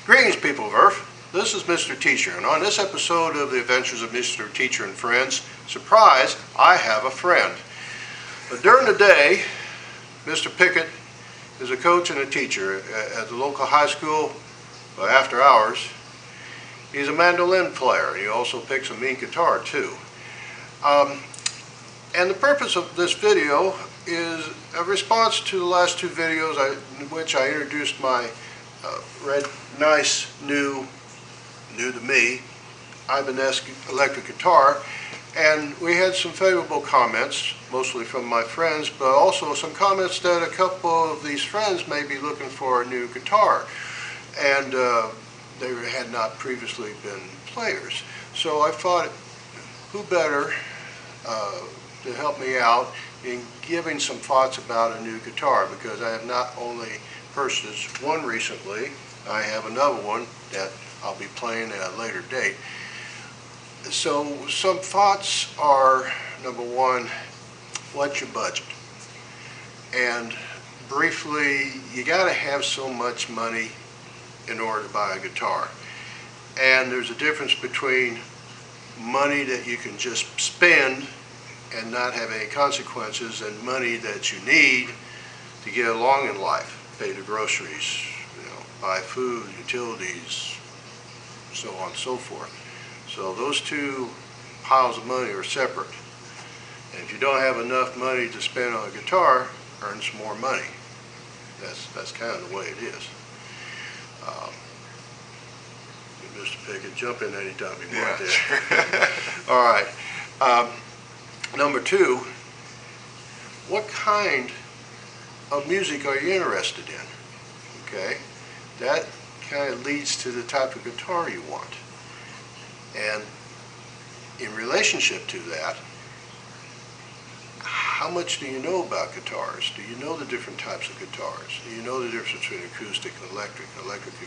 Greetings, people of Earth. This is Mr. Teacher, and on this episode of the Adventures of Mr. Teacher and Friends, surprise, I have a friend. But during the day, Mr. Pickett is a coach and a teacher at the local high school. But after hours, he's a mandolin player. He also picks a mean guitar too. And the purpose of this video is a response to the last two videos in which I introduced my nice, new to me, Ibanez electric guitar, and we had some favorable comments, mostly from my friends, but also some comments that a couple of these friends may be looking for a new guitar, and they had not previously been players. So I thought, who better to help me out in giving some thoughts about a new guitar, because I have not only purchased one recently, I have another one that I'll be playing at a later date. So some thoughts are, number one, what's your budget? And briefly, you got to have so much money in order to buy a guitar. And there's a difference between money that you can just spend and not have any consequences, and money that you need to get along in life, pay the groceries, buy food, utilities, so on and so forth. So those two piles of money are separate. And if you don't have enough money to spend on a guitar, earn some more money. That's kind of the way it is. Mr. Pickett, jump in anytime you want there. Sure. All right. Number two, what kind of music are you interested in? Okay, that kind of leads to the type of guitar you want. And in relationship to that, how much do you know about guitars? Do you know the different types of guitars? Do you know the difference between acoustic and electric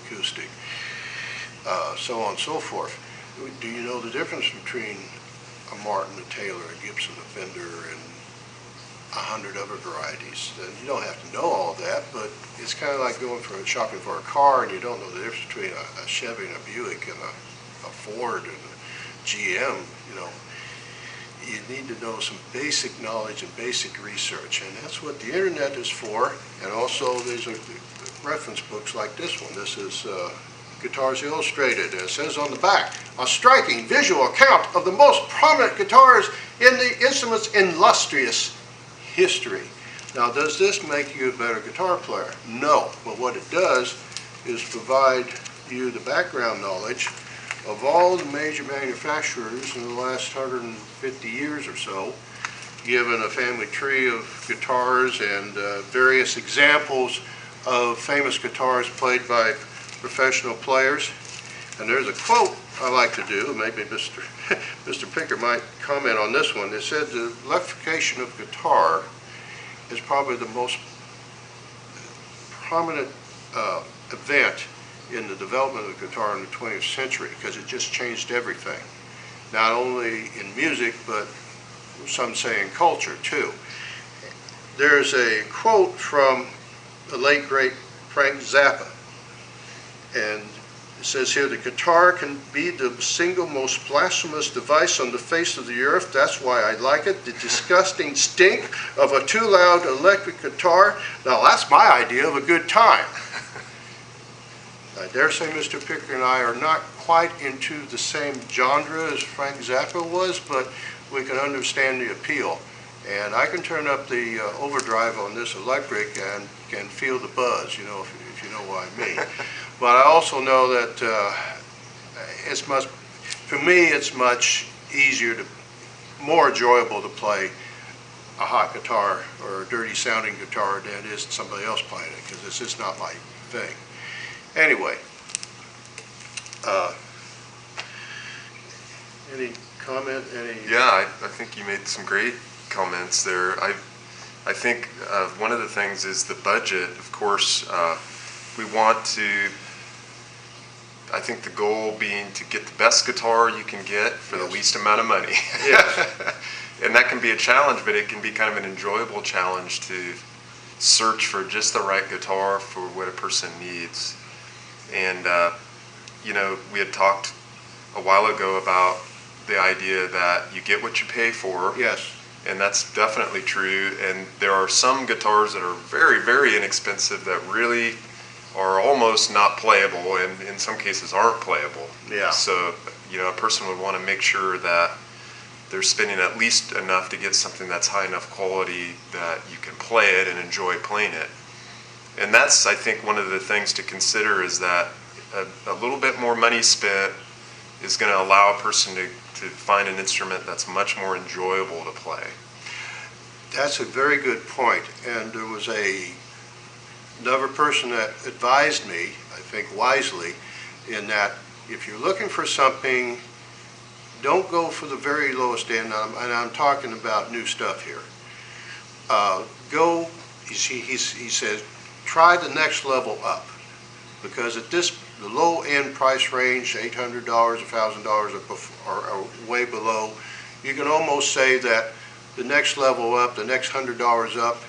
acoustic, so on and so forth? Do you know the difference between a Martin, a Taylor, a Gibson, a Fender, and 100 other varieties? And you don't have to know all of that, but it's kind of like going shopping for a car and you don't know the difference between a Chevy and a Buick and a Ford and a GM. You need to know some basic knowledge and basic research, and that's what the internet is for. And also there's reference books like this one. This is Guitars Illustrated, and it says on the back, a striking visual account of the most prominent guitars in the instrument's illustrious history. Now, does this make you a better guitar player? No, but what it does is provide you the background knowledge of all the major manufacturers in the last 150 years or so, given a family tree of guitars and various examples of famous guitars played by professional players. And there's a quote I like to do, maybe Mr. Pickett might comment on this one. It said the electrification of guitar is probably the most prominent event in the development of the guitar in the 20th century, because it just changed everything. Not only in music, but some say in culture too. There's a quote from the late great Frank Zappa, and it says here, the guitar can be the single most blasphemous device on the face of the earth. That's why I like it. The disgusting stink of a too loud electric guitar. Now that's my idea of a good time. I dare say Mr. Pickett and I are not quite into the same genre as Frank Zappa was, but we can understand the appeal. And I can turn up the overdrive on this electric and can feel the buzz, if you know what I mean. But I also know that for me, it's much easier more enjoyable to play a hot guitar or a dirty sounding guitar than it is somebody else playing it, because it's just not my thing. Anyway, any comment? Yeah, I think you made some great comments there. I think one of the things is the budget. Of course, we want to, I think the goal being to get the best guitar you can get for the least amount of money. Yes. And that can be a challenge, but it can be kind of an enjoyable challenge to search for just the right guitar for what a person needs. And we had talked a while ago about the idea that you get what you pay for. Yes. And that's definitely true. And there are some guitars that are very, very inexpensive that really are almost not playable, and in some cases aren't playable. Yeah. So, a person would want to make sure that they're spending at least enough to get something that's high enough quality that you can play it and enjoy playing it. And that's, I think, one of the things to consider is that a little bit more money spent is going to allow a person to find an instrument that's much more enjoyable to play. That's a very good point. And there was another person that advised me, I think wisely, in that if you're looking for something, don't go for the very lowest end, and I'm talking about new stuff here. He says, try the next level up, because at the low end price range, $800, $1,000 or way below, you can almost say that the next level up, the next $100 up,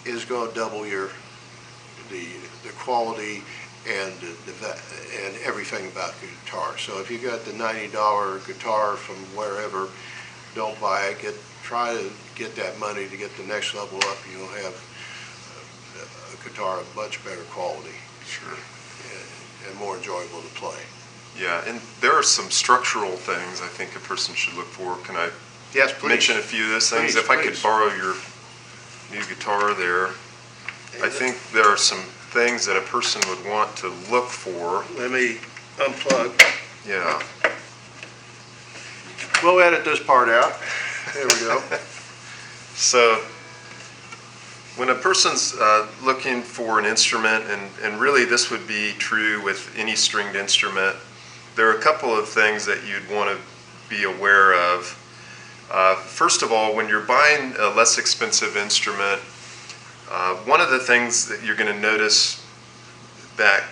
is going to double the quality and everything about the guitar. So if you got the $90 guitar from wherever, don't buy it. Try to get that money to get the next level up. You'll have a guitar of much better quality. Sure. And more enjoyable to play. Yeah, and there are some structural things I think a person should look for. Can I Yes, please. mention a few of those things? Please, if I could borrow your new guitar there, I think there are some things that a person would want to look for. Let me unplug. Yeah. We'll edit this part out. There we go. So when a person's looking for an instrument, and really this would be true with any stringed instrument, there are a couple of things that you'd want to be aware of. First of all, when you're buying a less expensive instrument, one of the things that you're going to notice that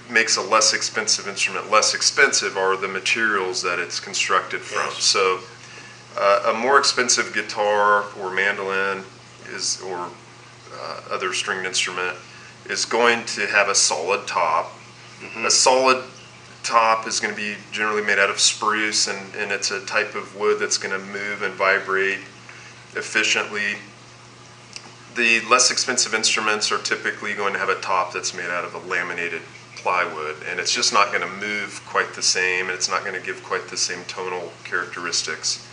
makes a less expensive instrument less expensive are the materials that it's constructed from. Yes. So a more expensive guitar or mandolin or other stringed instrument is going to have a solid top. Mm-hmm. A solid top is going to be generally made out of spruce, and it's a type of wood that's going to move and vibrate efficiently. The less expensive instruments are typically going to have a top that's made out of a laminated plywood, and it's just not going to move quite the same, and it's not going to give quite the same tonal characteristics.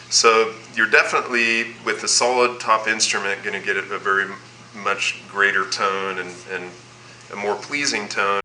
So you're definitely, with a solid top instrument, going to get a very much greater tone and a more pleasing tone